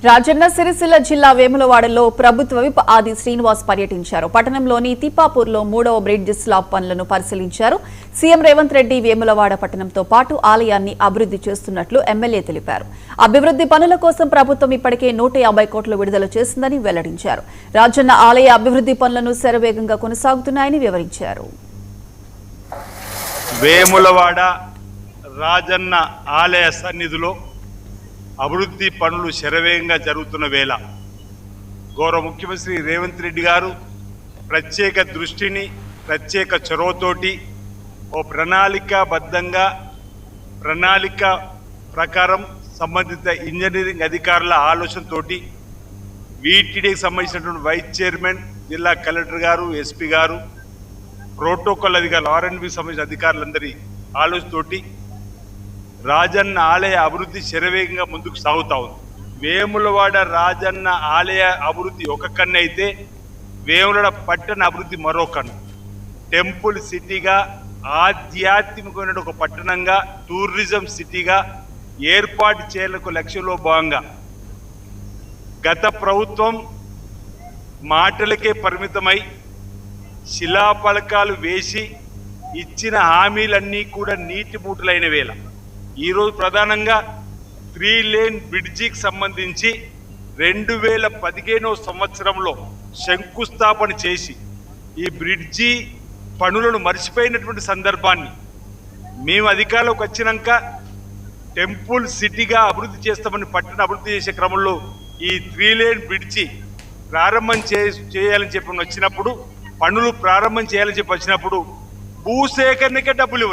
రాజన్న సిరిసిల్ల జిల్లా వేములవాడలో ప్రభుత్వ విప్ ఆది శ్రీనివాస్ పర్యటించారు. పట్టణంలోని తిప్పాపూర్లో 3వ బ్రిడ్జ్ స్లాబ్ పనులను పరిశీలించారు. సీఎం రేవంత్ రెడ్డి వేములవాడ పట్టణంతో పాటు ఆలయాన్ని అభివృద్ధి చేస్తున్నట్లు ఎమ్మెల్యే తెలిపారు. అభివృద్ధి పనుల కోసం ప్రభుత్వం ఇప్పటికే 150 కోట్లు విడుదల చేసిందని వెల్లడించారు. రాజన్న ఆలయ అభివృద్ధి పనులను శరవేగంగా కొనసాగుతున్నాయని వివరించారు. వేములవాడ రాజన్న ఆలయ సన్నిధిలో అభివృద్ధి పనులు శరవేగంగా జరుగుతున్న వేళ గౌరవ ముఖ్యమంత్రి రేవంత్ రెడ్డి గారు ప్రత్యేక దృష్టిని ప్రత్యేక చొరవతోటి ఓ ప్రణాళికాబద్ధంగా ప్రణాళిక ప్రకారం సంబంధిత ఇంజనీరింగ్ అధికారుల ఆలోచనతోటి వీటీడీకి సంబంధించినటువంటి వైస్ చైర్మన్ జిల్లా కలెక్టర్ గారు ఎస్పీ గారు ప్రోటోకాల్ అధికారులు ఆర్ఎండ్బికి సంబంధించిన అధికారులందరి ఆలోచనతోటి రాజన్న ఆలయ అభివృద్ధి శరవేగంగా ముందుకు సాగుతా ఉంది. వేములవాడ రాజన్న ఆలయ అభివృద్ధి ఒక కన్ను అయితే వేములవాడ పట్టణ అభివృద్ధి మరో కన్ను. టెంపుల్ సిటీగా ఆధ్యాత్మికమైన ఒక పట్టణంగా టూరిజం సిటీగా ఏర్పాటు చేయాలకు లక్ష్యంలో భాగంగా గత ప్రభుత్వం మాటలకే పరిమితమై శిలాఫలకాలు వేసి ఇచ్చిన హామీలన్నీ కూడా నీటి మూటలైన వేళ ఈరోజు ప్రధానంగా 3 లేన్ బ్రిడ్జికి సంబంధించి 2015వ సంవత్సరంలో శంకుస్థాపన చేసి ఈ బ్రిడ్జి పనులను మర్చిపోయినటువంటి సందర్భాన్ని మేము అధికారంలోకి వచ్చినాక టెంపుల్ సిటీగా అభివృద్ధి చేస్తామని పట్టణ అభివృద్ధి చేసే క్రమంలో ఈ 3 లేన్ బ్రిడ్జి ప్రారంభం చేయాలని చెప్పి వచ్చినప్పుడు పనులు ప్రారంభం చేయాలని చెప్పి వచ్చినప్పుడు భూసేకరణకే డబ్బులు